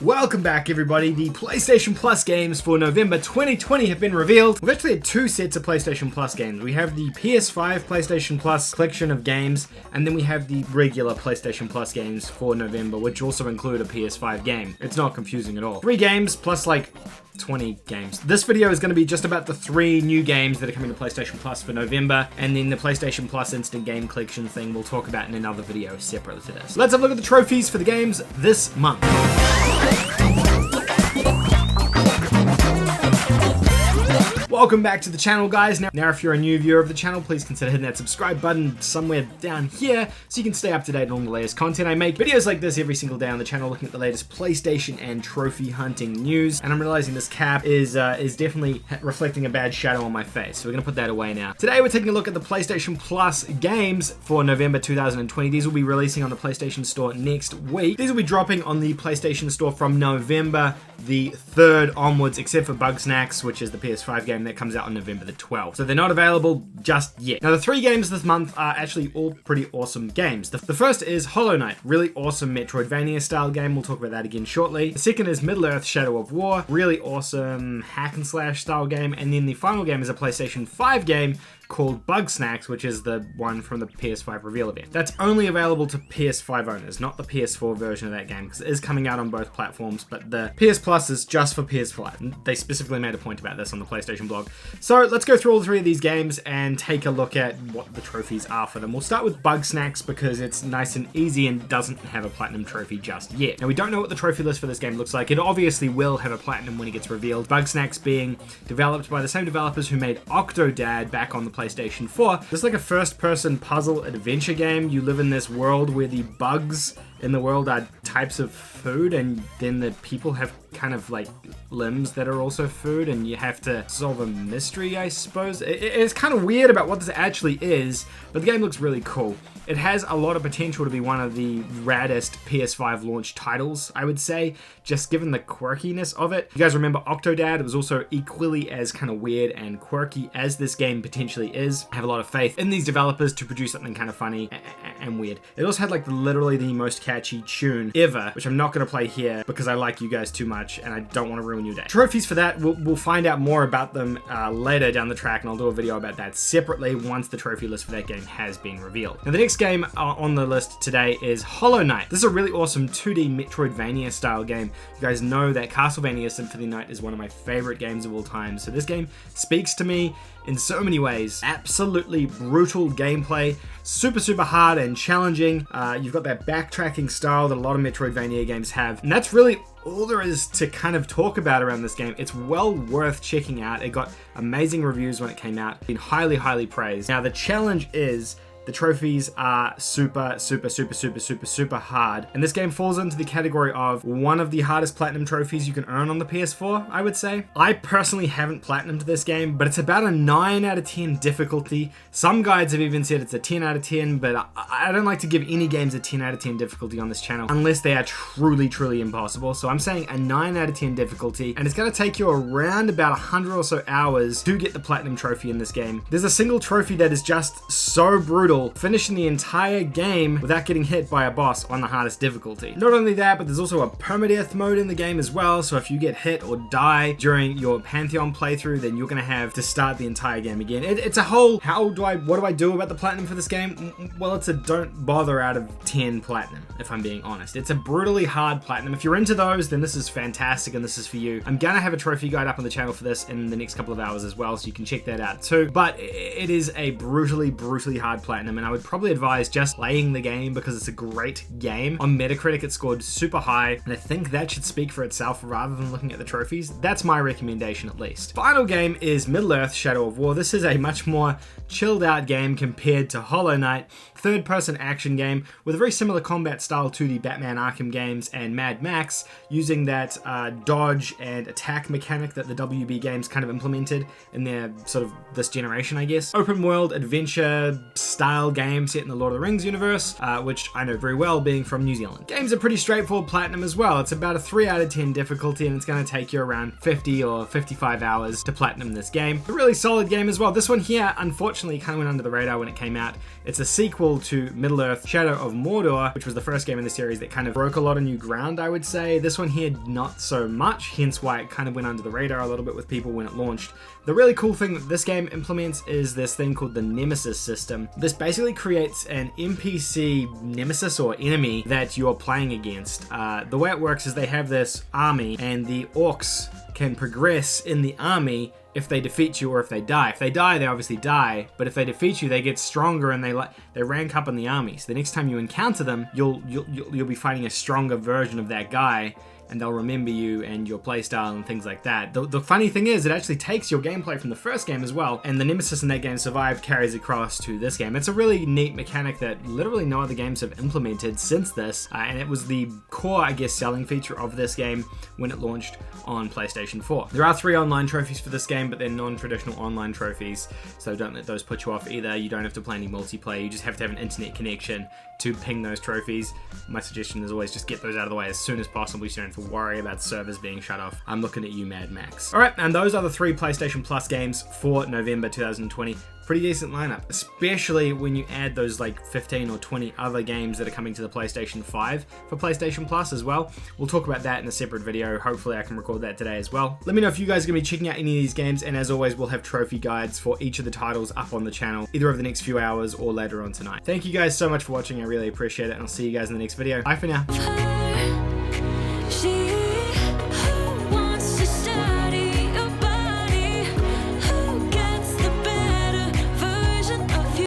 Welcome back everybody. The PlayStation Plus games for November 2020 have been revealed. We've actually had two sets of PlayStation Plus games. We have the PS5 PlayStation Plus collection of games, and then we have the regular PlayStation Plus games for November, which also include a PS5 game. It's not confusing at all. 3 games plus like 20 games. This video is going to be just about the 3 new games that are coming to PlayStation Plus for November, and then the PlayStation Plus Instant Game Collection thing we'll talk about in another video separately to this. Let's have a look at the trophies for the games this month. Welcome back to the channel, guys. Now if you're a new viewer of the channel, please consider hitting that subscribe button somewhere down here so you can stay up to date on all the latest content. I make videos like this every single day on the channel looking at the latest PlayStation and trophy hunting news, and I'm realizing this cap is definitely reflecting a bad shadow on my face, so we're gonna put that away now. Today we're taking a look at the PlayStation Plus games for November 2020. These will be releasing on the PlayStation Store next week. These will be dropping on the PlayStation Store from November the 3rd onwards, except for Bugsnax, which is the PS5 game that comes out on November the 12th. So they're not available just yet. Now the 3 games this month are actually all pretty awesome games. The first is Hollow Knight, really awesome Metroidvania style game. We'll talk about that again shortly. The second is Middle-earth Shadow of War, really awesome hack and slash style game. And then the final game is a PlayStation 5 game called Bugsnax, which is the one from the PS5 reveal event. That's only available to PS5 owners, not the PS4 version of that game, because it is coming out on both platforms, but the PS Plus is just for PS5. They specifically made a point about this on the PlayStation blog. So let's go through all 3 of these games and take a look at what the trophies are for them. We'll start with Bugsnax because it's nice and easy and doesn't have a platinum trophy just yet. Now we don't know what the trophy list for this game looks like. It obviously will have a platinum when it gets revealed. Bugsnax being developed by the same developers who made Octodad back on the PlayStation 4. This is like a first-person puzzle adventure game. You live in this world where the bugs in the world are types of food, and then the people have kind of like limbs that are also food, and you have to solve a mystery, I suppose. It's kind of weird about what this actually is, but the game looks really cool. It has a lot of potential to be one of the raddest PS5 launch titles, I would say, just given the quirkiness of it. You guys remember Octodad? It was also equally as kind of weird and quirky as this game potentially is. I have a lot of faith in these developers to produce something kind of funny and weird. It also had like literally the most catchy tune ever, which I'm not going to play here because I like you guys too much and I don't want to ruin your day. Trophies for that, we'll find out more about them later down the track, and I'll do a video about that separately once the trophy list for that game has been revealed. Now the next game on the list today is Hollow Knight. This is a really awesome 2D Metroidvania style game. You guys know that Castlevania Symphony Night is one of my favorite games of all time, so this game speaks to me in so many ways. Absolutely brutal gameplay, super hard and challenging. You've got that backtracking style that a lot of Metroidvania games have, and that's really all there is to kind of talk about around this game. It's well worth checking out. It got amazing reviews when it came out, been highly praised. Now the challenge is the trophies are super hard, and this game falls into the category of one of the hardest platinum trophies you can earn on the PS4, I would say. I personally haven't platinumed this game, but it's about a 9 out of 10 difficulty. Some guides have even said it's a 10 out of 10, but I don't like to give any games a 10 out of 10 difficulty on this channel unless they are truly impossible. So I'm saying a 9 out of 10 difficulty, and it's going to take you around about 100 or so hours to get the platinum trophy in this game. There's a single trophy that is just so brutal, finishing the entire game without getting hit by a boss on the hardest difficulty. Not only that, but there's also a permadeath mode in the game as well, so if you get hit or die during your Pantheon playthrough, then you're gonna have to start the entire game again. It's a whole, what do I do about the platinum for this game? Well, it's a don't bother out of 10 platinum, if I'm being honest. It's a brutally hard platinum. If you're into those, then this is fantastic and this is for you. I'm gonna have a trophy guide up on the channel for this in the next couple of hours as well, so you can check that out too. But it is a brutally hard platinum, and I would probably advise just playing the game because it's a great game. On Metacritic, it scored super high, and I think that should speak for itself rather than looking at the trophies. That's my recommendation, at least. Final game is Middle-earth Shadow of War. This is a much more chilled out game compared to Hollow Knight. Third-person action game with a very similar combat style to the Batman Arkham games and Mad Max, using that dodge and attack mechanic that the WB games kind of implemented in their sort of this generation, I guess. Open world adventure style style game set in the Lord of the Rings universe, which I know very well being from New Zealand. Games are pretty straightforward platinum as well. It's about a 3 out of 10 difficulty, and it's going to take you around 50 or 55 hours to platinum this game. A really solid game as well. This one here, unfortunately, kind of went under the radar when it came out. It's a sequel to Middle-earth: Shadow of Mordor, which was the first game in the series that kind of broke a lot of new ground, I would say. This one here, not so much, hence why it kind of went under the radar a little bit with people when it launched. The really cool thing that this game implements is this thing called the Nemesis system. This basically creates an NPC nemesis or enemy that you're playing against. The way it works is they have this army, and the orcs can progress in the army if they defeat you or if they die. If they die, they obviously die, but if they defeat you, they get stronger and they rank up in the army. So the next time you encounter them, you'll be fighting a stronger version of that guy, and they'll remember you and your playstyle and things like that. The funny thing is, it actually takes your gameplay from the first game as well, and the nemesis in that game survived carries across to this game. It's a really neat mechanic that literally no other games have implemented since this, and it was the core, I guess, selling feature of this game when it launched on PlayStation 4. There are 3 online trophies for this game, but they're non-traditional online trophies, so don't let those put you off either. You don't have to play any multiplayer, you just have to have an internet connection to ping those trophies. My suggestion is always just get those out of the way as soon as possible so you don't have to worry about servers being shut off. I'm looking at you, Mad Max. Alright, and those are the 3 PlayStation Plus games for November 2020. Pretty decent lineup, especially when you add those like 15 or 20 other games that are coming to the PlayStation 5 for PlayStation Plus as well. We'll talk about that in a separate video. Hopefully I can record that today as well. Let me know if you guys are going to be checking out any of these games, and as always, we'll have trophy guides for each of the titles up on the channel, either over the next few hours or later on tonight. Thank you guys so much for watching. I really appreciate it, and I'll see you guys in the next video. Bye for now.